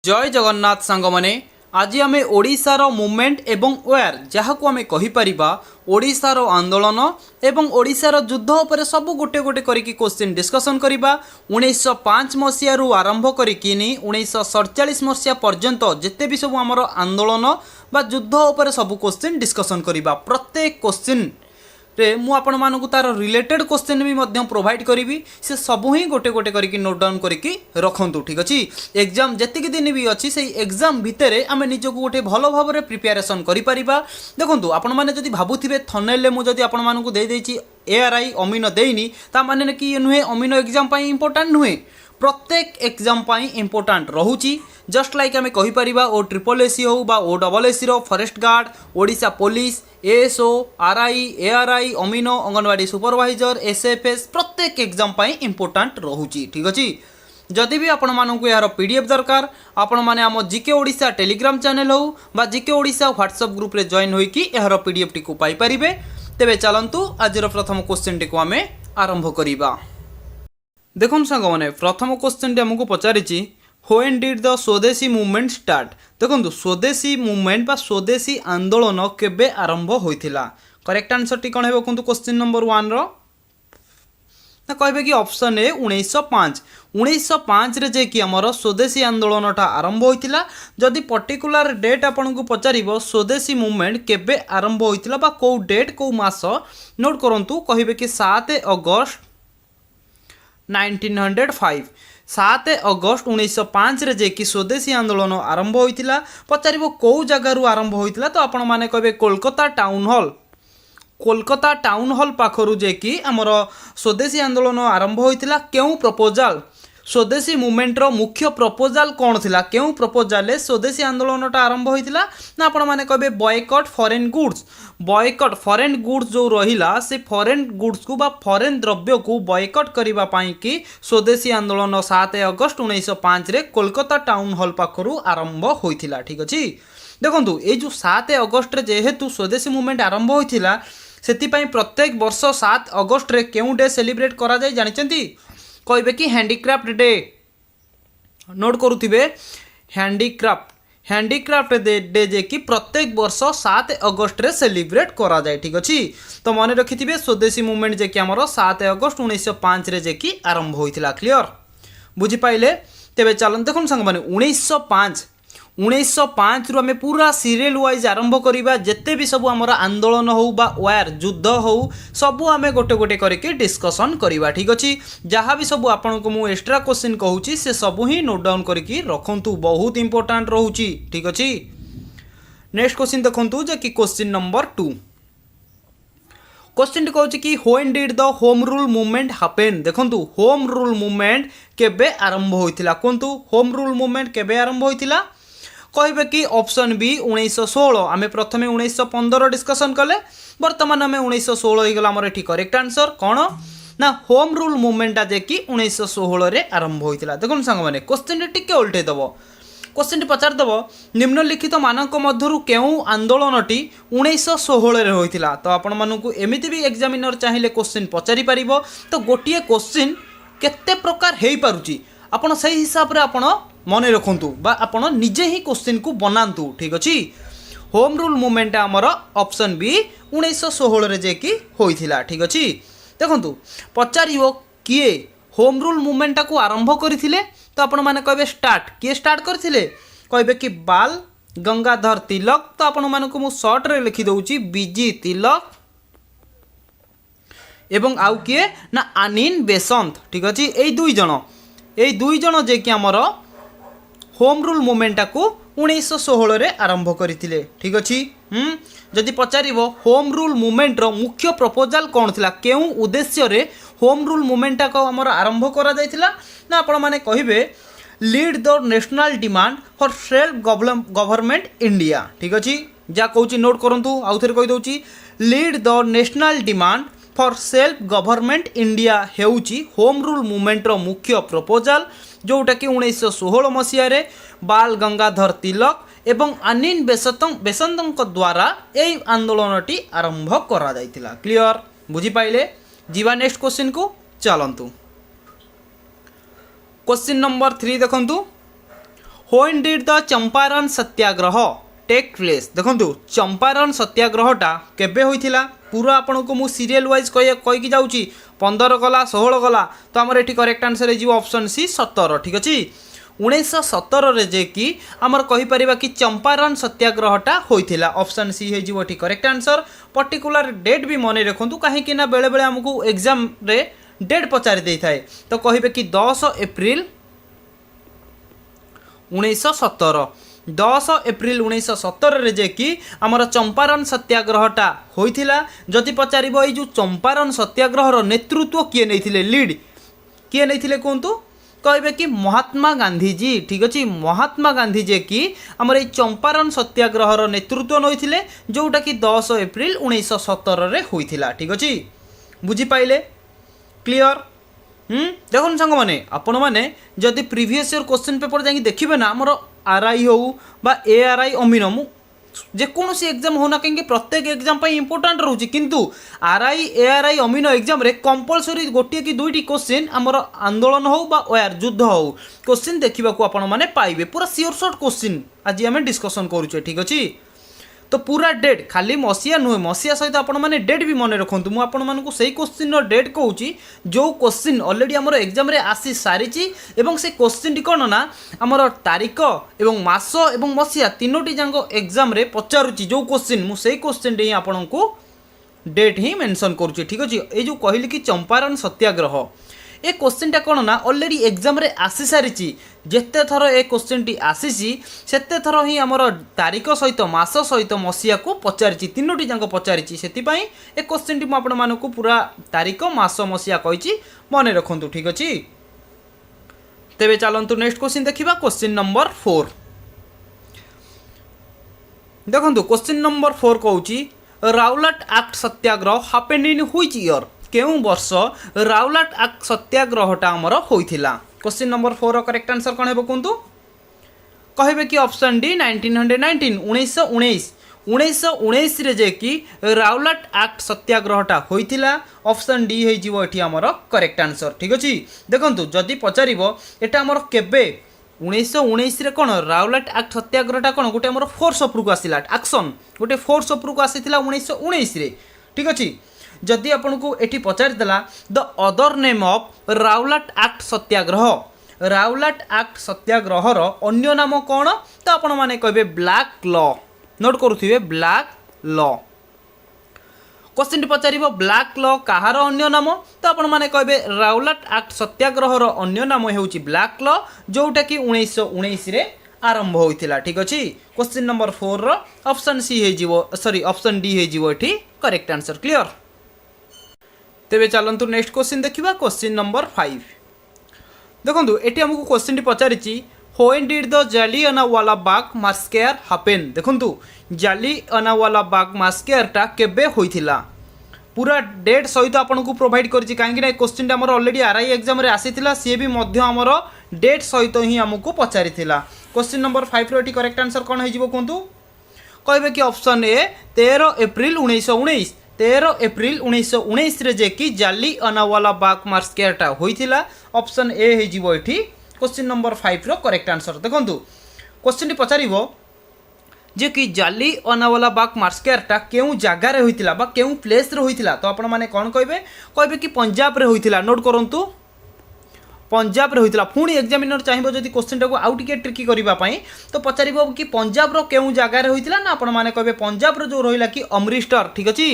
जय जगन्नाथ सांग माने आज आम ओडिशार मूवमेंट एवं वेयर जहाँ आम कहीपर ओडिशार आंदोलन एवं ओडिशार युद्ध उपर सब गोटे गोटे करके क्वेश्चन डिस्कसन करवा 1905 मसीह आरंभ करके 1947 मसीहा पर्यंत जिते भी सब आमर आंदोलन बा युद्ध उपर सब क्वेश्चन डिस्कसन करवा प्रत्येक क्वेश्चन रे मु आपण मानकु तार रिलेटेड क्वेश्चन भी मध्य प्रोवाइड करी से सबू ही गोटे गोटे करके नोट डाउन करके रखंतु ठीक अच्छे एग्जाम जेतिक दिन भी अच्छी से एग्जाम भितर आम निजक गोटे भल भाव में प्रिपेरेसन करिपरिबा देखंतु आपण माने जदि भाबुथिबे थंबनेल मु जदि आपण मानकु दे देछि एआरआई अमीनो देइनी ता माने कि नुहे अमीनो एग्जाम पई इंपोर्टेंट नुहे प्रत्येक एग्जाम पाई इंपोर्टेंट रहुची जस्ट लाइक आम कहीपर ओ ट्रिपल एसी हो बा ओ डबल एसी रो forest guard Odisha police ASO RI ARI अमीनो अंगनवाड़ी सुपरवाइजर एसएफएस प्रत्येक एग्जाम पाई इंपोर्टेंट रहुची ठीक अच्छे जदि भी आपण मानकु यार पीडीएफ दरकार आपण माने आम जीके ओडिशा टेलीग्राम चैनल हो बा जीके ओडिशा व्हाट्सएप ग्रुप रे जॉइन होइकी यार पीडीएफ टी को पाई परिबे तेबे चलंतु आजर प्रथम क्वेश्चन टी को आमे आरंभ करिबा देखो सांग मैंने प्रथम क्वेश्चन आमको पचारि व्हेन डिड द स्वदेशी मूवमेंट स्टार्ट देखो स्वदेशी मूवमेंट बा स्वदेशी आंदोलन केबे आरंभ होइथिला करेक्ट आंसर टी कौन है कहतु क्वेश्चन नंबर 1 रो ना कहबे कि ऑप्शन ए 1905 रे जे कि हमर स्वदेशी आंदोलनटा आरंभ होइथिला जदि पर्टिकुलर डेट आपन को पचारिबो स्वदेशी मूवमेंट केबे आरंभ होइथिला बा को डेट को मास नोट करंतु कहबे कि 7 अगस्त 1905 7 अगस्त 1905 रे जे कि स्वदेशी आंदोलन आरंभ होइतिला पचारिबो को जगारु आरंभ होइतिला तो आपण माने कहबे कोलकाता टाउन हॉल पाखरु जे कि हमर स्वदेशी आंदोलन आरंभ होइतिला केउ प्रपोजल स्वदेशी मूवमेंट रो मुख्य प्रपोजल कौन थिला केउ प्रपोजल स्वदेशी आंदोलनटा आरंभ होइतिला ना आपण माने कहबे बॉयकॉट फॉरेन गुड्स जो रहिला से फॉरेन गुड्स को बा फॉरेन द्रव्य को बॉयकॉट करिबा पाई कि स्वदेशी आंदोलन 7 अगस्त 1905 रे कोलकाता टाउन हॉल पाखरु आरंभ होइतिला ठीक अछि देखंतु ए जो 7 अगस्त रे जेहेतु स्वदेशी मूवमेंट आरंभ होइतिला सेति पई प्रत्येक वर्ष 7 अगस्त रे केउ डे सेलिब्रेट करा जाय जानिचंती कहबे कि हैंडीक्राफ्ट डे नोट करुथिबे हैंडीक्राफ्ट डे जे कि प्रत्येक वर्ष 7 अगस्त रे सेलिब्रेट करा जाए ठीक अच्छी तो मन रखिथिबे स्वदेशी मूवमेंट जे कि हमर 7 अगस्त 1905 रे जे कि आरंभ होइथिला क्लियर बुझी पाइले तेबे चलन देखन संग माने 1905 रु आम पूरा सीरियल वाइज आरंभ करिबा जेते भी सब हमर आंदोलन हो बा वार युद्ध हो सब आम गोटे गोटे करके डिस्कसन करिबा ठीक अछि जहाँ भी सब आपन को मु एक्स्ट्रा क्वेश्चन कहूची से सब ही नोट डाउन करके रखंतु बहुत इंपोर्टेंट रहूची ठीक अछि नेक्स्ट क्वेश्चन देखंतु जे कि क्वेश्चन नंबर 2 क्वेश्चन कहूँ कि when did the home rule movement happen देखंतु होम रूल मूवमेंट केबे आरंभ होइतिला कोंतु होम रूल मूवमेंट केबे आरंभ होइतिला कहबे कि ऑप्शन बी 1916 आम प्रथम 1915 डिस्कसन कले बर्तमान आम 1916 होगला आमर एठी करेक्ट आंसर कौन ना होम रूल मूवमेंटा जे कि 1916 रे आरंभ होइतिला देखो सांग माने क्वेश्चन टिके उल्टे दबो क्वेश्चन पचार दबो निम्नलिखित मानक मध्यरु केउ आंदोलनटी 1916 रे होइतिला तो आपण मानकु एमिति भी एग्जामिनर चाहिए क्वेश्चन पचारि परिबो तो गोटिए क्वेश्चन केते प्रकार हेई पारुची आपण सही हिसाब रे आपण मन रखु बा आपण निजे ही क्वेश्चन को बनातु ठीक अच्छे होम रूल मूवमेंट आमर ऑप्शन बी 1916 रे जे कि होइथिला ठीक अच्छे देखंतु पचारिबो किए होम रूल मूवमेंट को आरंभ करथिले तो आपण माने कहबे स्टार्ट किए स्टार्ट करथिले कहबे कि बाल गंगाधर तिलक तो आपण माने को मु शॉर्ट रे लिखि दउची बीजी तिलक एवं आउ किए ना अनिन बेसंत ठीक अच्छे ए दुई जण जे कि आमर होम रूल मूवमेंटा को 1916 रे आरंभ करथिले ठीक अच्छी जदि पचारिबो होम रूल मूवमेंट रो मुख्य प्रपोजल कौन थिला केउ उद्देश्य रे होम रूल मूवमेंटा को हमर आरंभ करा जायतिला ना आपण माने कहिबे lead the national demand for self government India ठीक अच्छी जा कहूची नोट करंतु आउ थरे कहि दउची lead the national demand for self government India हेउची होम रूल मूवमेंट रो मुख्य प्रपोजल जोटा कि 1916 मसीह रे बाल गंगाधर तिलक एवं अनिन बेसंत द्वारा यही आंदोलनटी आरंभ करा जायतिला क्लियर बुझी पाइले जीवा नेक्स्ट क्वेश्चन को चलंतु क्वेश्चन नंबर 3 देखंतु when did the Champaran Satyagraha take place. देखो चंपारण सत्याग्रहटा केबे होइथिला पूरा आपन को मु सीरियल वाइज कहि कि जाउची 15 गला 16 गला तो हमर एठी करेक्ट आंसर हे जीव ऑप्शन सी 17 ठीक अछि 1917 रे जे कि हमर कहि परिबा कि चंपारण सत्याग्रहटा होइथिला ऑप्शन सी हे जीव एठी करेक्ट आंसर। पर्टिकुलर डेट भी मने रखंतु काहे कि ना बेले बेले हमकु एग्जाम रे डेट पचारि देइ थाए तो कहिबे कि 10 एप्रिल 1917 10 एप्रिल 1917 रे जे कि आमर चंपारण सत्याग्रहटा होइथिला। जदि पचारिबो ए जो चंपारण सत्याग्रहर नेतृत्व किए नैथिले लीड किए नैथिले कोंतु कहबे कि महात्मा गांधी जी ठीक अछि महात्मा गांधी जे कि आमर ए चंपारण सत्याग्रहर नेतृत्व नैथिले जोटा कि 10 एप्रिल 1917 रे होइथिला ठीक अछि बुझी पाइले क्लियर। देखो सांग मैंने आपण मैंने जदि प्रीवियस ईयर क्वेश्चन पेपर जाकि देखिए ना आमर आरआई हो बा एआरआई अमीन जेकोसी एग्जाम होना कहीं प्रत्येक एग्जाम इंपोर्टाट रोचे किंतु आरआई एआरआई अमीन एग्जाम रे कंपलसरी गोटे कि दुईटी क्वेश्चन आमर आंदोलन हो बा ओआर युद्ध हो क्वेश्चन देखा आपण मैंने पाइबे पूरा सियोर शॉर्ट क्वेश्चन आज आम डिस्कसन करुचे ठीक अच्छे। तो पूरा डेट खाली मसीहा नुहे मसीहा सहित आपण मैंने डेट भी मन रखु मुझे आपण मानक से क्वेश्चन डेट कहूँ जो क्वेश्चन ऑलरेडी आमर एग्जाम रे आसी सारी से क्वेश्चन टी कौन ना आमर तारीख एवं मास एवं मसीहा तीनोटी जाक एग्जाम रे पचारुची जो क्वेश्चन मुझे क्वेश्चन ही आपण को डेट ही मेंशन करुचे ठीक अच्छे। ये जो कहली कि चंपारण सत्याग्रह ए क्वेश्चन टा कौन ना ऑलरेडी एग्जाम रे आसी सारी जिते थर ए क्वेश्चन टी आसी सेते थर ही आमर तारीख सहित मास सहित मसीहा को पचारि तीनोटी जाक पचारि से ए क्वेश्चन टी आपण मानक पूरा तारीख मास मसीहा कही मन रखु ठीक अच्छे। तेबे चलतु नेक्स्ट क्वेश्चन देखिबा क्वेश्चन नंबर 4 देखो क्वेश्चन नंबर 4 कहूँ Rowlatt act Satyagraha happened in which year केउं वर्ष राउलाट एक्ट सत्याग्रहटा आमर होइथिला। क्वेश्चन नंबर 4 करेक्ट आंसर कौन है कहतु कहे कि ऑप्शन डी 1919 1919 रे जे कि राउलाट एक्ट सत्याग्रहटा होइथिला ऑप्शन डी हे जीवो एठी आमर करेक्ट आंसर ठीक अछि। देखंतु जदि पचारिबो एटा आमर केबे 1919 रे कोन राउलाट एक्ट सत्याग्रहटा कोन गोटे आमर फोर्स अप्रूव आसिला एक्शन गोटे फोर्स अप्रूव आसीथिला 1919 रे ठीक अछि। जदि आपन को एठी पचारि देला the other name of Rowlatt act Satyagraha Rowlatt act सत्याग्रहर अन्य नाम कौन तो आपण माने कहबे ब्लैक लॉ नोट करुथिबे ब्लैक लॉ। क्वेश्चन टी पचारिबो ब्लैक लॉ कहार अन्य नाम तो आपण माने कहबे राउलाट एक्ट सत्याग्रहर अन्य नाम हेउची ब्लैक लॉ जोटा कि 1919 रे आरंभ होइथिला ठीक अछि। क्वेश्चन नंबर 4 रो ऑप्शन सी हे जीवो सॉरी ऑप्शन डी हे जीवो एठी करेक्ट आंसर क्लियर। तेबे चलतु नेक्स्ट क्वेश्चन देखिबा क्वेश्चन नंबर 5 देखो एटी हमको क्वेश्चन टी पचारिची when did the Jallianwala Bagh massacre happen. देखो जालियानवाला बाग मास्केयर टा केबे होइथिला पूरा डेट सहित आपन को प्रोवाइड करछि काहे कि क्वेश्चन हमर ऑलरेडी आरआई एग्जाम रे आसीथिला सी भी मध्य हमर डेट सहित ही हमको पचारिथिला। क्वेश्चन नंबर 5 रो एटी करेक्ट आंसर कोन हे जिवो कोंतु कहबे कि ऑप्शन ए 13 एप्रिल 1919 13 एप्रिल 1919 रे जे कि जालियानवाला बाग मास्केयरटा होइथिला ऑप्शन ए हे जीवो एठी क्वेश्चन नंबर 5 रो करेक्ट आंसर। देखंतु क्वेश्चन टी पचारिबो जे कि जालियानवाला बाग मास्केयरटा केउ जगह रे होइथिला बा केउ प्लेस रे होइथिला तो आपण माने कोन कहबे कि पंजाब रे होइथिला नोट करंतु पंजाब रे होइथिला। पुणी एग्जामिनर चाहिबो जदि क्वेश्चन टाको आउ टिके ट्रिकी करिबा पई तो पचारिबो कि पंजाब रो केउ जगह रे होइथिला ना आपण माने कहबे पंजाब रो जो रहिला कि अमृतसर ठीक अछि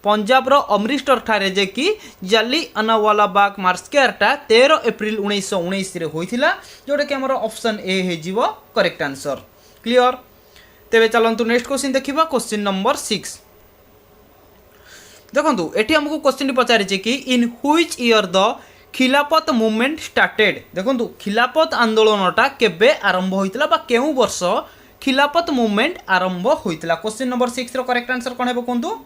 पंजाब रो अमृतसर ठारे जे कि जालियानवाला बाग मास्केयरटा 13 एप्रिल 1919 रे होइथिला जोटा कि हमर ऑप्शन ए हे जीवो करेक्ट आंसर क्लियर। तेबे चलंतु नेक्स्ट क्वेश्चन देखिबा क्वेश्चन नंबर 6 देखंतु एठी हमको क्वेश्चन टी पचारि जे कि इन व्हिच ईयर द खिलाफत मूवमेंट स्टार्टेड। देखंतु खिलाफत आंदोलनटा केबे आरंभ होइतिला बा केउ वर्ष खिलाफत मूवमेंट आरंभ होइतिला। क्वेश्चन नंबर 6 रो करेक्ट आंसर कोन हेबो कोंतु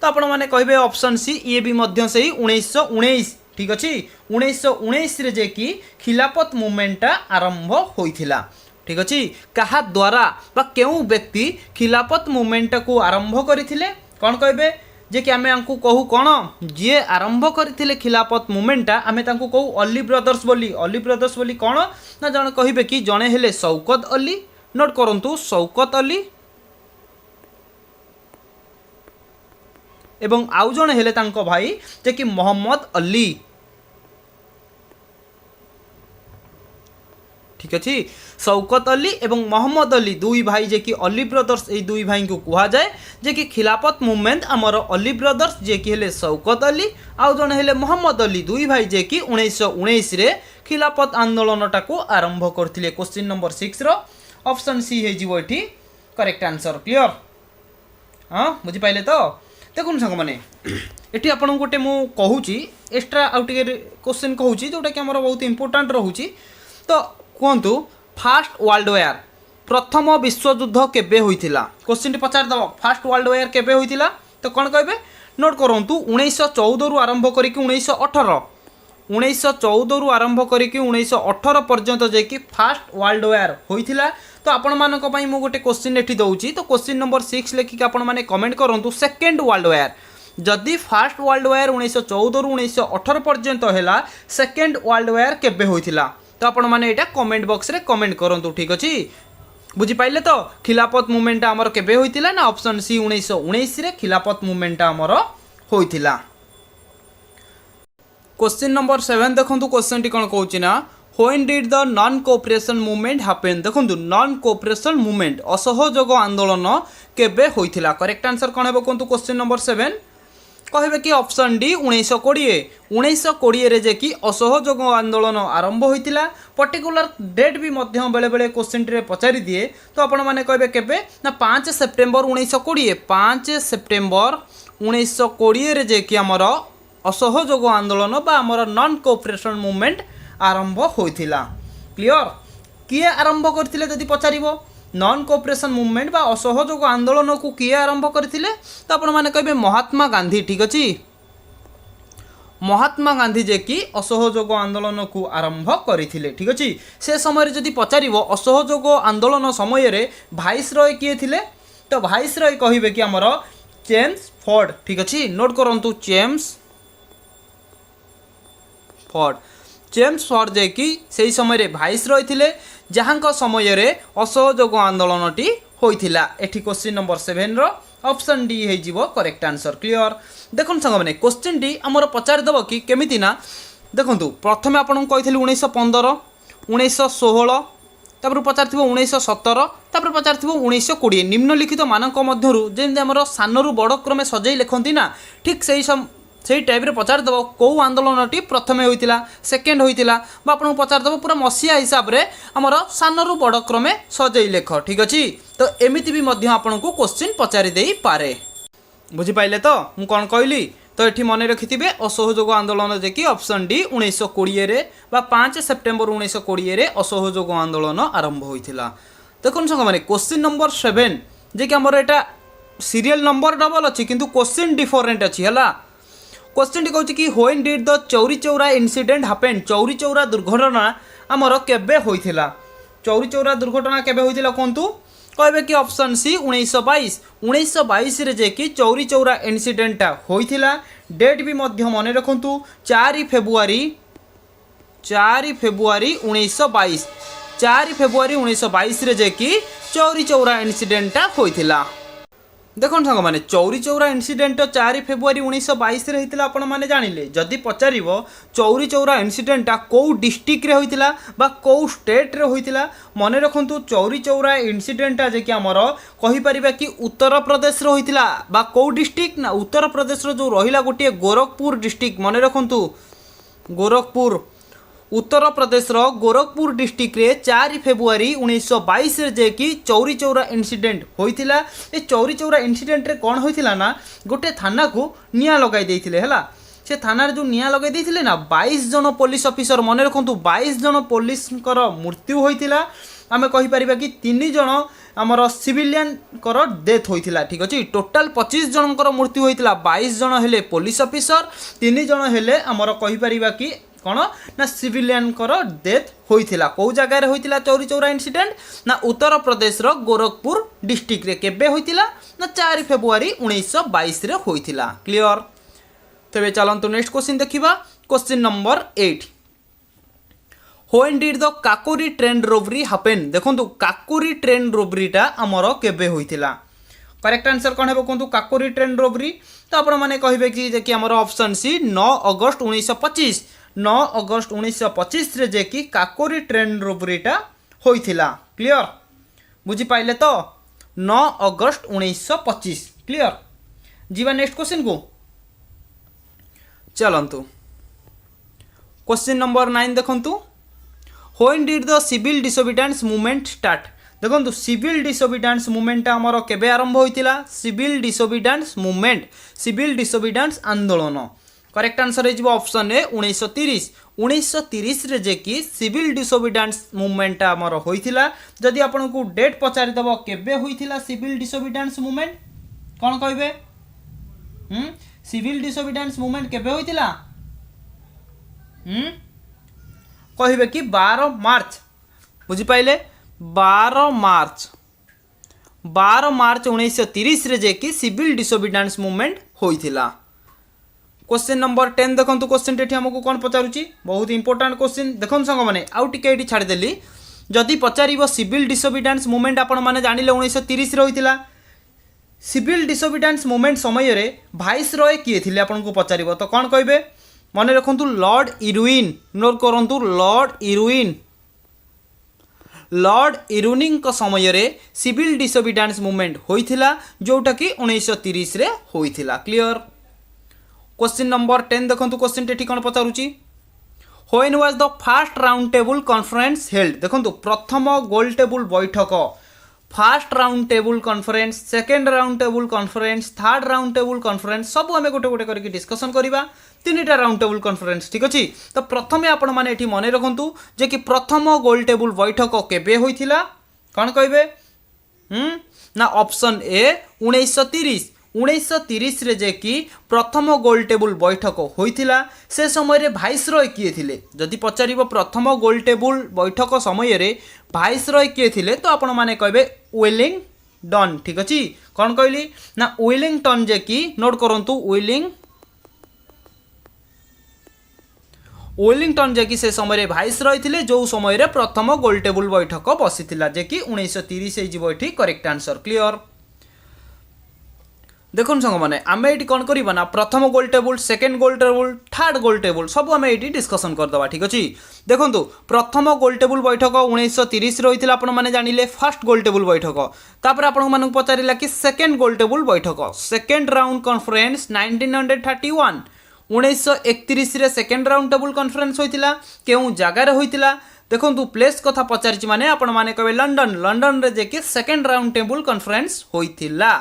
तो आपण माने कहबे ऑप्शन सी ये भी मध्य से 1919 ठीक अछि 1919 रे जे कि खिलाफत मूवमेंट आरंभ होइथिला ठीक अछि। कहा द्वारा बा केउ व्यक्ति खिलाफत मूवमेंट को आरंभ करिथिले कोन कहबे जे कि आमे आंकु कहू कौन जी आरंभ करथिले खिलाफत मूवमेंटा आमे तांकु कहू अली ब्रदर्स बोली कौन ना जण कहिबे कि जणे हेले शौकत अली नोट करंतु शौकत अली एवं आउ जणे हेले तांको भाई जे कि मोहम्मद अली ठीक अच्छे शौकत अली एवं मोहम्मद अली दुई भाई जे कि अली ब्रदर्स ये दुई भाई को कहा जाए जे कि खिलाफत मूवमेंट आमर अली ब्रदर्स जे कि हेले शौकत अली आउ जणे हेले मोहम्मद अली दुई भाई जे कि 1919 रे खिलाफत आंदोलन टाको आरंभ करथिले। क्वेश्चन नंबर 6 रो ऑप्शन सी हे जीवो एठी करेक्ट आंसर। क्लियर हां बुझी पाइले तो देखुन संग माने एठी आपन गोटे मु कहूची एक्स्ट्रा आउट क्वेश्चन कहूची जोटा कि हमर बहुत इंपोर्टेंट रहूची तो कहतु फास्ट वर्ल्ड वार प्रथम विश्वयुद्ध केबे होइथिला क्वेश्चन पचार दब फास्ट वर्ल्ड वार केबे होइथिला तो कौन कहे नोट करंतु 1914 रु आरंभ करिक 1918 1914 रु आरंभ करिक 1918 पर्यंत जे कि फास्ट वर्ल्ड वार होइथिला। तो आपण मानक पई मु गोटे क्वेश्चन एठी दउची तो क्वेश्चन नंबर 6 लेखिक आपण माने कमेंट करंतु सेकंड वर्ल्ड वार जदि फास्ट वर्ल्ड वार 1914 रु 1918 पर्यंत हैला सेकंड वर्ल्ड वार केबे होइथिला तो आपण माने एटा कमेंट बॉक्स रे कमेंट करंतु ठीक अछि बुझी पाइले तो खिलाफत मूवमेंट आमर केबे होइथिला ना ऑप्शन सी 1919 रे खिलाफत मूवमेंट आमर होइथिला। क्वेश्चन नंबर 7 देखंतु क्वेश्चन टी कोन कहउची ना when did the non cooperation movement happen देखंतु नॉन कोऑपरेशन मूवमेंट असहयोग आंदोलन केबे होइथिला करेक्ट आंसर कोन हेबो कोंतु क्वेश्चन नंबर 7 कहे कि ऑप्शन डी 1920 रे जे कि असहयोग आंदोलन आरंभ होइतिला पर्टिकुलर डेट भी मध्य बेले बेले क्वेश्चन रे पचारि दिए तो आपण माने कहबे केबे ना 5 सेप्टेम्बर 1920 रे जे कि हमर असहयोग आंदोलन बा हमर नॉन कोऑपरेशन मूवमेंट आरंभ होइतिला। क्लियर किए आरंभ करथिले जदि पचारिबो नॉन कोऑपरेशन मूवमेंट बा असहयोग आंदोलन को किए आरंभ करथिले तो आपण माने कहबे महात्मा गांधी ठीक अछि महात्मा गांधी जे कि असहयोग आंदोलन को आरंभ करथिले ठीक अछि। से समय रे जदि पचारिबो असहयोग आंदोलन समय रे वाइसरॉय किए थिले तो वाइसरॉय कहिबे कि हमर जेम्स फोर्ड ठीक अछि नोट करंतु जेम्स फोर्ड जे कि सेही समय रे वाइसरॉय थिले जहां समय रे असहयोग आंदोलन टी होइथिला। एठी क्वेश्चन नंबर 7 रो ऑप्शन डी हे जीवो करेक्ट आंसर। क्लियर देखन संग माने क्वेश्चन डी हमर पचार दबो कि केमिति ना देखंतु प्रथमे आपन कहिथिलु 1915 1916 तापर पचार थिबो 1917 तापर पचार थिबो 1920 निम्नलिखित मानक मध्यरु जेंदे हमर सानरु बड़ क्रमे सजई लेखंती ना ठीक सेही टाइप रे पचार दबो को आंदोलन टी प्रथमे होइतिला सेकेंड होइतिला बा आपन पचार दबो पूरा मसिया हिसाब रे हमर सानरु बड़ क्रमे सजई लेख ठीक अछि। तो एमिति भी मध्य आपन को क्वेश्चन पचारि देई पारे बुझी पाइले तो मु कोन कहली तो एठी मने रखिथिबे असहयोग आंदोलन जे कि ऑप्शन डी 1920 रे बा 5 सेप्टेम्बर 1920 रे असहयोग आंदोलन आरंभ होइतिला। देखन संग माने क्वेश्चन नंबर 7 जे कि हमर एटा सीरियल नंबर डबल अछि किंतु क्वेश्चन डिफरेंट अछि हला। क्वेश्चन टी कहूँ कि when did the Chauri Chaura incident happen Chauri Chaura दुर्घटना आमर केबे होइथिला चौरी चौरा दुर्घटना केबे होइथिला कोंतु कहबे कि ऑप्शन सी 1922 रे जे कि चौरी चौरा इनसीडेंटा होइथिला डेट भी मध्य मने रखंतु 4 फेब्रुआरी 1922 रे जे कि चौरी चौरा इनसीडेंटा होइथिला। देखन संग माने चौरी चौरा इनसीडेंट 4 फेब्रुआरी 1922 रे होइतिला आपण माने जानिले जदि पचारिबो चौरी चौरा इनसीडेंटा को डिस्ट्रिक्ट रे होइतिला बा को स्टेट रे होइतिला मने रखंतु चौरी चौरा इनसीडेंटा जे कि हमर कहि परिबा कि उत्तर प्रदेश रे होइतिला बा को डिस्ट्रिक्ट ना उत्तर प्रदेश रो जो रहिला गोटे गोरखपुर डिस्ट्रिक्ट मने रखंतु गोरखपुर उत्तर प्रदेश रो गोरखपुर डिस्ट्रिक्ट रे 4 फेब्रुआरी 1922 रे जे कि चौरी चौरा इनसीडेंट होइतिला। ए चौरी चौरा इनसीडेंट रे कोन होइतिला ना गोटे थाना को निया लगाई देइथिले हला से थाना रे जो निया लगाई देइथिले ना 22 जन पुलिस ऑफिसर मने रखंतु 22 जन पुलिस कर मृत्यु होइतिला आमे कहि परिबा कि 3 जन हमर सिविलियन कर डेथ होइतिला ठीक अछि। टोटल 25 जन कर मृत्यु होइतिला 22 जन हेले पुलिस ऑफिसर 3 जन हेले हमर कहि परिबा कि कौन ना सिविलियन डेथ होइथिला को जगार होइथिला चौरी चौरा इंसिडेंट ना उत्तर प्रदेश रो गोरखपुर डिस्ट्रिक्ट रे केबे होइथिला ना 4 फेब्रुआरी 1922 रे होइथिला क्लियर। तेबे चलंतु नेक्स्ट क्वेश्चन देखिबा question number 8 when did the Kakori train robbery happen देखंतु काकोरी ट्रेन रोबरीटा हमर केबे होइथिला करेक्ट आंसर कौन है कहतु काकोरी ट्रेन रोबरी तो आपण मैंने कहे कि आमर ऑप्शन सी 9 अगस्त 1925 9 अगस्त 1925 रे जे कि काकोरी ट्रेन रोबरीटा होइथिला क्लियर बुझी पाइले तो 9 अगस्त 1925 क्लियर। जीवा नेक्स्ट क्वेश्चन को चलंतु क्वेश्चन नंबर 9 देखंतु when did the civil disobedience movement start देखो सिविल डिसोबिडियंस मूवमेंट आमर केबे आरंभ होइतिला civil disobedience movement civil disobedience आंदोलन करेक्ट आंसर है ऑप्शन ए 1930 रे जे कि सिविल डिसोबिडियंस मूवमेंट आमर होइतिला जदि आपन को डेट पचारि दबो केबे होइतिला सिविल डिसोबिडियंस मूवमेंट कोन कहबे सिविल डिसोबिडियंस मूवमेंट केबे होइतिला कहबे कि 12 मार्च बुझी पाइले 12 मार्च 1930 रे जे कि सिविल डिसोबिडियंस मूवमेंट होइथिला। क्वेश्चन नंबर 10 देखंतु क्वेश्चन टेठी हमकु कोन पचारुची बहुत इंपोर्टेंट क्वेश्चन देखन संग माने आउ टिके एठी छाडी देली जदि पचारिबो सिविल डिसोबिडियंस मूवमेंट आपण माने जानिले 1930 रे होइथिला सिविल डिसोबिडियंस मूवमेंट समय रे वाइस रॉय किए थिले आपण को पचारिबो तो कोन कहबे माने रखंतु लॉर्ड इरविन नोट करंतु लॉर्ड इरुनिंग को समय रे सिविल डिसोबिडियंस मूवमेंट होइथिला जोटा कि 1930 रे होइथिला क्लियर। क्वेश्चन नंबर 10 देखंतु क्वेश्चन टेठी कोन पचारुची when was the first round table conference held देखंतु प्रथम गोल टेबल बैठक first round table conference second round table conference third round table conference सब आमे गोटे गोटे करके डिस्कशन करिबा तीनटा राउंड टेबल कॉन्फ्रेंस ठीक अछि तो प्रथमे आपण माने एठी मने रखंतु जे कि प्रथम गोल टेबल बैठक केबे होइथिला कोन कहबे ना ऑप्शन ए 1930 रे जे कि प्रथम गोल टेबल बैठक होइथिला से समय रे वाइस रॉय किए थिले जदि पचारिबो प्रथम गोल टेबल बैठक समय रे वाइस रॉय किए थिले तो आपण माने कहबे वेलिंगटन ठीक अछि कोन कहली ना वेलिंगटन जे कि नोट करंतु वेलिंगटन जे कि से समय वाइस रही जो समय रे प्रथम गोल टेबल बैठक बसीथिला जे कि 1930 हे जिवो एठी करेक्ट आंसर क्लियर। देखो संग माने आमे एटी कोन करबा ना प्रथम गोल टेबल सेकंड गोल टेबल थर्ड गोल टेबल सब आमे एटी डिस्कशन कर दबा ठीक अछि देखंतु प्रथम गोल टेबल बैठक 1930 रे होइथिला आपण माने जानिले फर्स्ट गोल टेबल बैठक तापर आपण मानक पचारिला कि सेकंड गोल टेबल बैठक सेकंड राउंड कॉन्फ्रेंस 1931 1931 रे सेकंड राउंड टेबल कॉन्फ्रेंस होइतिला केउ जगह रे होइतिला देखंतु प्लेस कथा पचारिछि माने आपण माने कहबे लंडन रे जे कि सेकंड राउंड टेबल कॉन्फ्रेंस होइतिला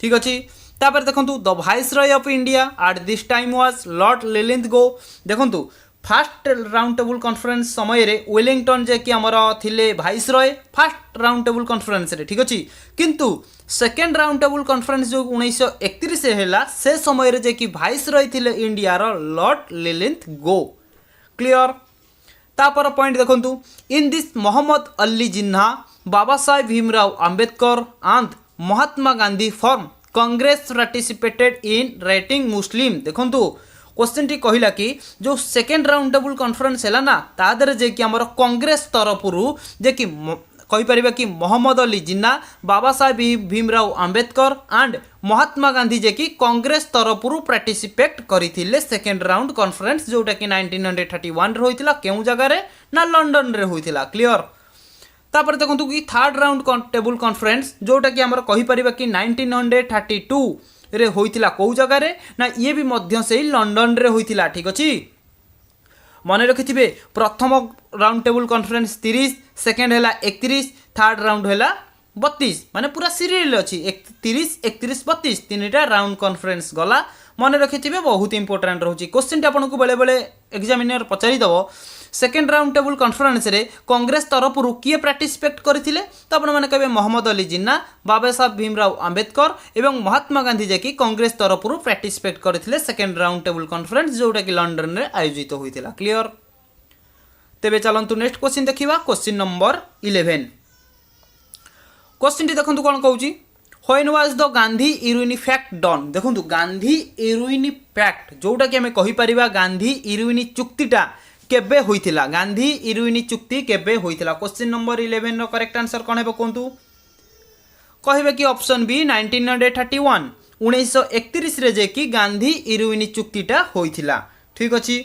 ठीक अछि तापर देखंतु the viceroy of India at this time was Lord Linlithgow देखंतु फर्स्ट राउंड टेबल कॉन्फ्रेंस समय रे वेलिंगटन जे कि हमर थिले viceroy first round table conference रे ठीक अछि किंतु सेकेंड राउंड टेबल कॉन्फ्रेंस जो 1931 से हैला से समय रे जे कि वाइसरॉय थिले इंडिया रो लॉर्ड लिलिंथगो क्लियर। तापर पॉइंट देखंतु in this Mohammad Ali Jinnah Baba Saheb Bhimrao Ambedkar and Mahatma Gandhi from Congress participated in writing Muslim देखंतु क्वेश्चन टी कहिला कि जो सेकेंड राउंड टेबल कॉन्फ्रेंस हैला ना तादरे जे कि हमर कांग्रेस तरफरु जे कि कहि परिबा कि मोहम्मद अली जिन्ना बाबा साहेब भीमराव अंबेडकर एंड महात्मा गांधी जे कि कांग्रेस तरफरु पार्टिसिपेट करिथिले सेकेंड राउंड कॉन्फ्रेंस जोटा कि 1931 रे होइतिला केउ जगह रे ना लंडन रे होइतिला क्लियर। तापर देखंतु कि थर्ड राउंड टेबल कॉन्फ्रेंस जोटा कि हमर कहि परिबा कि 1932 रे होइतिला को जगह रे ना ये भी मध्य से लंडन रे होइतिला ठीक अछि मन रखिथिबे प्रथम राउंड टेबल कॉन्फ्रेंस 30 सेकंड हैला 31 थर्ड राउंड हैला 32 माने पूरा सीरियल अछि 30 31 32 तीनटा राउंड कॉन्फ्रेंस गला मन रखिथिबे बहुत इंपोर्टेंट रहउची क्वेश्चन टी आपन को बेले बेले एग्जामिनर पचारि दबो सेकेंड राउंड टेबल कॉन्फ्रेंस रे कांग्रेस तरफ किए पार्टिसिपेट करथिले तो आपण माने कहबे मोहम्मद अली जिन्ना बाबा साहब भीमराव अंबेडकर एवं महात्मा गांधी जे कि कांग्रेस तरफ पार्टिसिपेट करथिले सेकेंड राउंड टेबल कॉन्फ्रेंस जोटा कि लंडन रे आयोजित होइतिला क्लियर। तेबे चलंतु नेक्स्ट क्वेश्चन देखिबा क्वेश्चन नंबर 11 क्वेश्चन टी देखंतु कोन कहउची when was the Gandhi Irwin pact done देखंतु गांधी इरुइनी फैक्ट जोटा कि हमें कहि परिबा गांधी इरुइनी चुक्तिटा केबे होइतिला गांधी इरुइनी चुक्ति केबे होइतिला क्वेश्चन नंबर 11 रो करेक्ट आंसर कोन हेबो कोंतु कहबे कि ऑप्शन बी 1931 1931 रे जे कि गांधी इरुइनी चुक्तिटा होइतिला ठीक अछि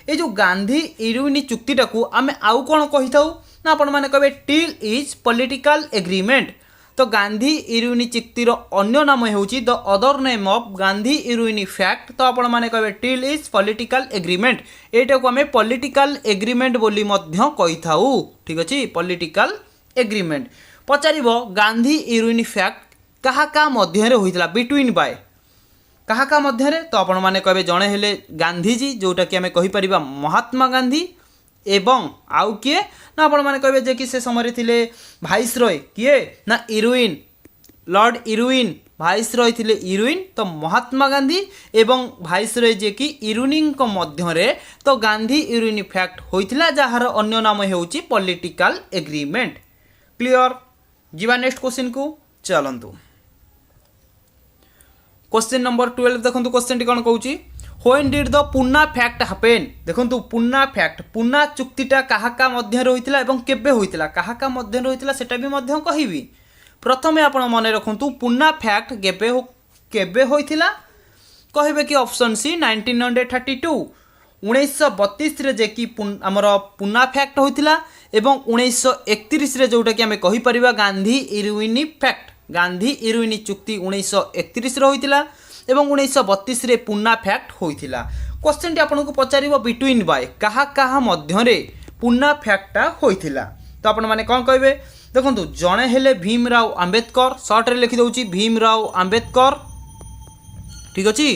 ए जो गांधी इरुइनी चुक्तिटा को आमे आउ कोन कहिथाउ ना आपण माने कहबे टिल इज पॉलिटिकल एग्रीमेंट तो गांधी इरुइनी चुक्तिर अन्य नाम हेउची the other name of Gandhi Irwin pact तो आपण माने कहबे टिल इज पॉलिटिकल एग्रीमेंट एटा को हमें पॉलिटिकल एग्रीमेंट बोली मध्य कहिथाउ ठीक अछि political agreement पचारिबो Gandhi Irwin fact कहा का मध्य रे होइतला बिटवीन बाय कहा का मध्य रे तो आपण माने कहबे जणे हेले गांधीजी जोटा कि हमें कहि परिबा महात्मा गांधी एवं आउ किए ना आपण माने कहबे जे कि से समय थिले भाइसरॉय किए ना इरुइन लॉर्ड इरुइन भाइसरॉय थिले इरुइन तो महात्मा गांधी एवं भाइसरॉय जे कि इरुनिंग को मध्य रे तो गांधी इरुइनी फैक्ट होइथिला जहार अन्य नाम हेउची पॉलिटिकल एग्रीमेंट क्लियर। जीवा नेक्स्ट क्वेश्चन को चलंतु क्वेश्चन नंबर 12 देखंतु क्वेश्चन टी कोन कहउची when did the Poona pact happen देखंतु पुन्ना फैक्ट पुन्ना चुक्तिटा काहा का मध्य होइतिला एवं केबे होइतिला काहा का मध्य होइतिला सेटा भी मध्य कहिबी प्रथमे आपण मने रखंतु पुन्ना फैक्ट केबे होइतिला कहबे कि ऑप्शन सी 1932 1932 रे जे कि हमर पुन्ना फैक्ट होइतिला एवं 1931 रे जोटा कि हमें कहि परिबा गांधी इरुइनी फैक्ट गांधी इरुइनी चुक्ति 1931 रे होइतिला एवं 1932 रे पुन्ना फैक्ट होइतिला क्वेश्चन टी आपन को पचारिबो बिटवीन बाय कहा कहा मध्य रे पुन्ना फैक्टटा होइतिला तो आपण माने कोन कहबे देखंतु जणे हेले भीमराव अंबेडकर शॉर्ट रे लिखि दउची भीमराव अंबेडकर ठीक अछि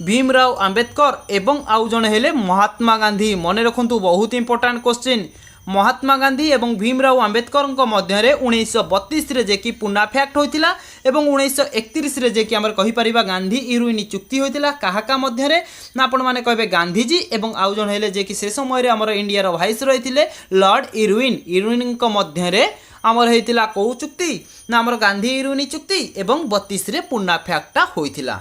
भीमराव अंबेडकर एवं आउ जणे हेले महात्मा गांधी मने रखंतु बहुत इंपोर्टेंट क्वेश्चन महात्मा गांधी एवं भीमराव अंबेडकर मध्य 1932 रे जे कि पुन्ना फैक्ट होइतिला एवं 1931 रे जे कि हमर कहि परिबा गांधी इरुइनी चुक्ति होइतिला काहा का मध्य रे ना आपण माने कहबे गांधीजी एवं आउ जण हेले जे कि से समय रे हमर इंडिया रो वाइस रहितिले लॉर्ड इरुइन को मध्य रे हमर हेतिला को चुक्ति ना हमर गांधी इरुइनी चुक्ति एवं 32 रे पुन्ना फैक्टटा होइतिला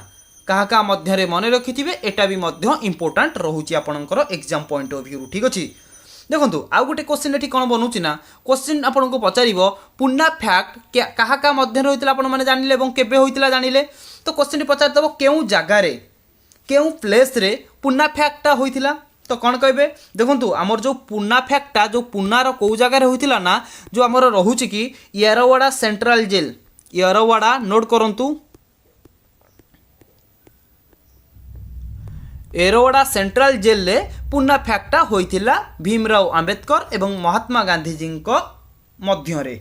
काहा का मध्य रे मने रखिथिबे एटा भी मध्य इंपोर्टेंट रहउची आपनकर एग्जाम पॉइंट ऑफ व्यू ठीक अछि देखो आउ गोटे क्वेश्चन एठी कौन बनूची ना क्वेश्चन आपन को पचारिबो पुन्ना फैक्ट कहा का मध्य होइतिला आपन माने जानिले एवं केबे होइतिला जानिले तो क्वेश्चन टी पचार दबो केउ जागा रे केउ प्लेस रे पुन्ना फैक्टटा होइतिला तो कौन कहबे देखंतु हमर जो पुन्ना फैक्टटा जो पुन्ना रो को जागा रे होइतिला ना जो हमर रहूची कि Yerwada central jail Yerwada note करंतु येरवाड़ा सेंट्रल जेल ले पुन्ना फैक्टटा होइतिला भीमराव अंबेडकर एवं महात्मा गांधीजी मध्य रे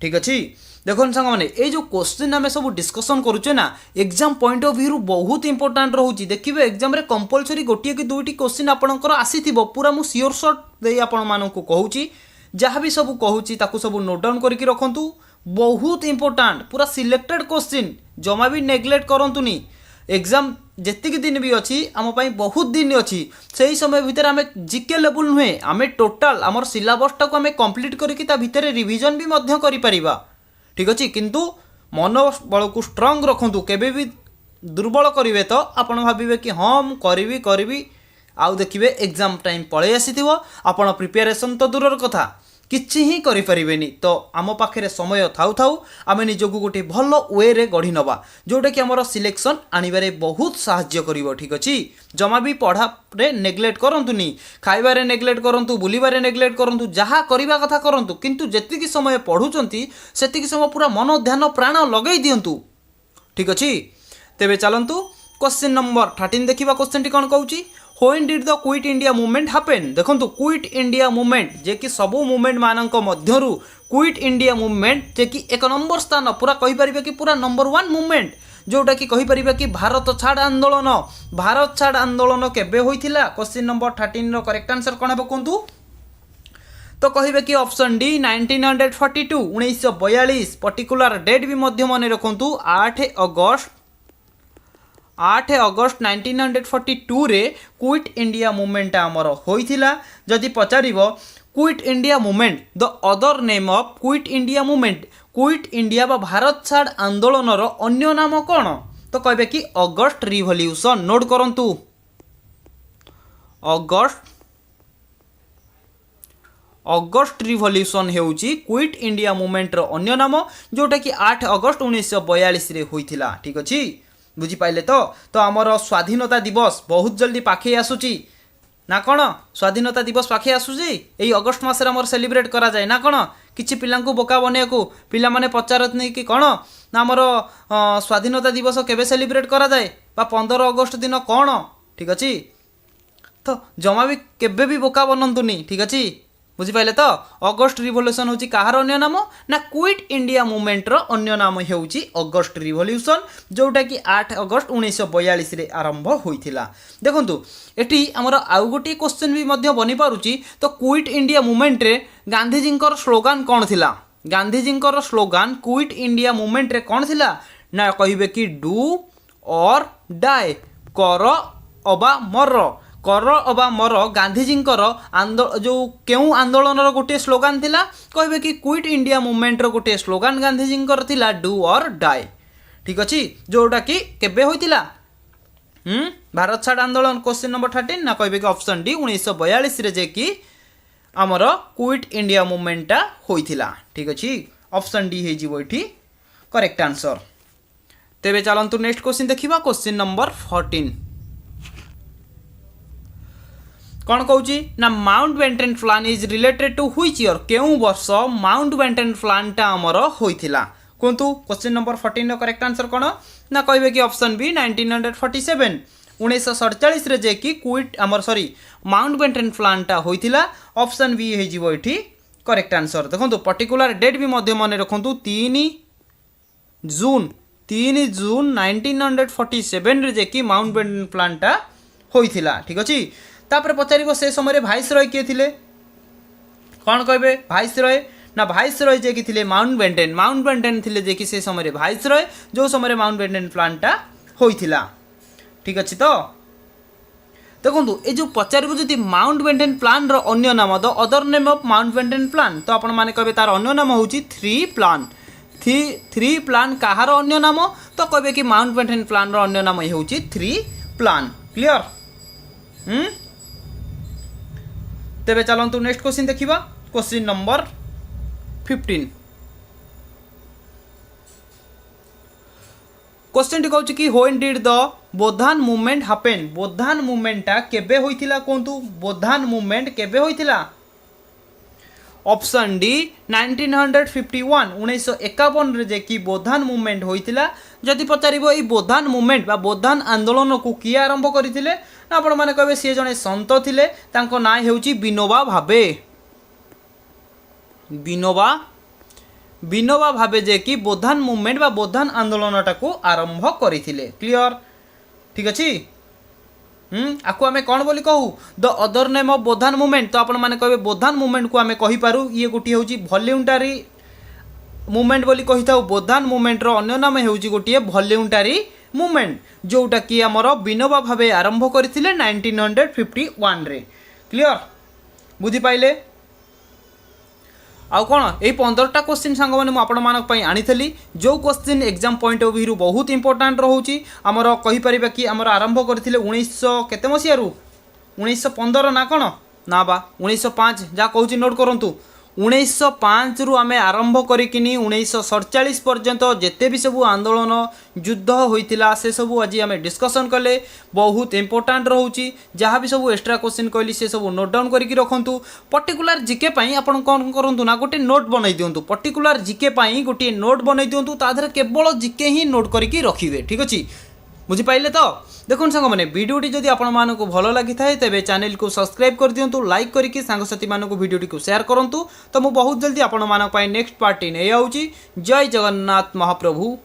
ठीक अछि देखो संग माने ए जो क्वेश्चन हमें सब डिस्कशन करूचे ना एग्जाम पॉइंट ऑफ व्यू बहुत इंपोर्टेंट रहउची देखिबे एग्जाम रे कंपलसरी गोटिए कि दुईटी क्वेश्चन आपनकर आसीथिबो पूरा मु सियोर शॉट देई आपन मानन को कहूची जहाँ भी सब कहूची ताकू सब नोट डाउन करके रखंतु बहुत इंपोर्टेंट पूरा सिलेक्टेड क्वेश्चन जमा भी नेग्लेक्ट करंतुनी एग्जाम जेतिक दिन भी अच्छी आम बहुत दिन अच्छी से समय भितर आम जीके लेवल नुहे आम टोटाल आमर सिलेबसटा को आम कंप्लीट करके भितर रिविजन भी मध्य करि परिबा ठीक अच्छे किंतु मनोबल को स्ट्रंग रखंतु केबे भी दुर्बल करिवे तो आपण भाबिबे कि हाँ करी करी आउ देखिए एग्जाम टाइम पलि आसीथिबो आपण प्रिपेरेसन तो दूरर कथा किछि ही करि परिबेनी तो आम पाखे समय थाउ थाउ आम निजको गोटे भल वे रे गढ़ी नवा जोटा कि आमर सिलेक्शन आनिबारे बहुत साहाय्य करिवो ठीक अछि जमा भी पढ़ा रे नेग्लेक्ट करंतुनी खाइबारे नेग्लेक्ट करंतु बुलिबारे नेग्लेक्ट करंतु जहाँ करिबा कथा करंतु किंतु जेतिकी समय पढ़ुचंती सेतिकी समय पूरा मन ध्यान प्राण लगै दियंतु ठीक अछि तेबे चलंतु क्वेश्चन नंबर 13 देखिबा क्वेश्चन टी कोन कहउची when did the quit India movement happen देखंतु क्विट इंडिया मूवमेंट जे कि सबु मूवमेंट मानक मध्यरु क्विट इंडिया मूवमेंट जे कि एक नंबर स्थान पूरा कहि परिबे कि पूरा नंबर 1 मूवमेंट जोटा कि कहि परिबा कि भारत छाड़ आंदोलन केबे होइथिला। क्वेश्चन नंबर 13 रो करेक्ट आंसर कोन हेबो कोंतु तो कहिबे कि ऑप्शन डी 1942 1942 पर्टिकुलर डेट भी मध्य मन रखंतु 8 अगस्त 1942 रे क्विट इंडिया मूवमेंट आमर होइथिला। जदि पचारिबो quit India movement the other name of quit India movement quit India बा भारत छाड़ आंदोलन रो अन्य नाम कोन तो कहबे कि अगस्ट रिवॉल्यूशन। नोट करंतु अगस्ट रिवॉल्यूशन हेउची क्विट इंडिया मूवमेंट रो अन्य नाम जोटा कि 8 अगस्त 1942 रे होइथिला। ठीक अछि बुझी पाइले तो आमर स्वाधीनता दिवस बहुत जल्दी पाखे आसुची ना कौन स्वाधीनता दिवस पाखे आसुची एई अगस्त मासरे आमर सेलिब्रेट करा जाए ना कौन किछि पिलांकु बोका बनेको पिला माने पचारत नै कि कौन ना आमर स्वाधीनता दिवस केबे सेलिब्रेट करा जाए बा 15 अगस्त दिन कौन। ठीक अछि तो जमा भी केबे भी बोका बनंतुनी। ठीक अछि बुझी पाइले तो अगस्ट रिवॉल्यूशन होची काहार अन्य नाम ना क्विट इंडिया मूवमेंट रो अन्य नाम हेउची अगस्ट रिवॉल्यूशन जोटा कि 8 अगस्त 1942 रे आरंभ होइथिला। देखंतु एटी हमर आउ गोटी क्वेश्चन भी मध्य बनि पारुची तो क्विट इंडिया मूवमेंट रे गांधीजींकर स्लोगान कोन थिला। गांधीजींकर स्लोगान क्विट इंडिया मूवमेंट रे कोन थिला ना कहिबे कि डू और डाई कर अबा मर गांधीजींकर जो केउ आंदोलन रो गोटे स्लोगान थिला कहबे कि क्विट इंडिया मूवमेंट रो गोटे स्लोगान गांधीजींकर थिला डू और डाई। ठीक अछि जोटा कि केबे होइतिला भारत छाड़ आंदोलन। क्वेश्चन नंबर 13 ना कहबे कि ऑप्शन डी 1942 रे जे कि हमर क्विट इंडिया मूवमेंटा होइतिला। ठीक अछि ऑप्शन डी हे जिवो एठी करेक्ट आंसर। तेबे चलंतु नेक्स्ट क्वेश्चन देखिबा। क्वेश्चन नंबर 14 कौन कहूँ ना Mountbatten plan is related to which year केउ वर्ष माउंट बेंटन प्लानटा आमर होइथिला कहतु। क्वेश्चन नंबर 14 रो करेक्ट आंसर कौन ना कहबे कि ऑप्शन बी 1947 1947 रे जे कि क्विट आमर माउंट बेंटन प्लानटा होइथिला। ऑप्शन बी हे जिवो एठी करेक्ट आंसर। देखंतु पर्टिकुलर डेट भी मध्य मन रखंतु 3 जून 1947 रे जे कि माउंट बेंटन प्लानटा होइथिला। ठीक अछि तापर पचारिबो से समय भाइस रॉय किए थिले कौन कहबे भाइस रॉय ना भाइस रॉय जे कि थिले माउंट बेंटन थिले जे कि से समय भाइस रॉय जो समय माउंट बेंटन प्लानटा होइथिला। ठीक अछि तो देखंतु ए जो पचारिबो जदि माउंट बेंटन प्लान रो अन्य नाम the other name of Mountbatten plan तो आपण माने कहबे तार अन्य नाम होउची 3 प्लान काहार अन्य नाम तो कहबे कि माउंट बेंटन प्लान रो अन्य नाम होउची 3 प्लान। क्लियर तेबे चलंतु नेक्स्ट क्वेश्चन देखिबा। क्वेश्चन नंबर 15 क्वेश्चन टी कहूँ कि व्हेन डिड द बोधान मूवमेंट हैपेन बोधान मूवमेंटा केबे होइथिला कहतु बोधान मूवमेंट केबे होइथिला। ऑप्शन डी 1951 1951 रे जे कि बोधान मूवमेंट होइथिला। जदि पचारिबो ई बोधान मूवमेंट बा बोधान आंदोलन को किए आरंभ करथिले ना आपण माने कहबे सी जने संत थिले तांको नाम हेउची विनोबा भावे जे कि बोधान मूवमेंट बा बोधान आंदोलनटा को आरंभ करथिले। क्लियर ठीक अछि आकु आमे कौन बोली कहू द अदर नेम ऑफ बोधान मूवमेंट तो आपण माने कहबे बोधान मूवमेंट को आमे कहि पारू ये गोटी होउची वॉलंटरी मूवमेंट बोली कहि थाउ। बोधान मूवमेंट रो अन्य नाम हेउची गोटी वॉलंटरी मूवमेंट जोटा कि हमर विनोबा भावे आरंभ करथिले 1951 रे। क्लियर बुझी पाइले आउ कौन ये 15टा क्वेश्चन सांग मैंने मुझे आनी जो question exam point of view बहुत इंपोर्टाट रोचे आमर कहीपर कि आमर आरंभ करते 1900 केते मसीह 1915 ना कौन ना बा 1905 जहाँ कहूँ नोट करूँ 1905 रु आमे आरंभ करिकिनी 1947 पर्यंत जेते भी सबू आंदोलन युद्ध होइतिला से सबू आज आमे डिस्कशन कले बहुत इंपोर्टाट रोची जहाँ भी सबू एक्स्ट्रा क्वेश्चन कहली से सबू नोट डाउन करके रखंतु। पर्टिकुलर जीके पाई आपण कौन करंतु ना गोटे नोट बनई दियंतु पर्टिकुलर जीके पाई गोटे नोट बनई दियंतु ताधर केवल जीके ही नोट करके रखिबे ठीक अछि बुझिपारे तो देखो सांग मैंने भिडियोटी जदि आपण को भल लगी था तेज चैनल को सब्सक्राइब कर दिंतु लाइक करके सांगसाथी मानक भिडियोटी को शेयर करूँ तो मुझे बहुत जल्दी आपण नेक्स्ट पार्टी नहीं आऊँगी। जय जगन्नाथ महाप्रभु।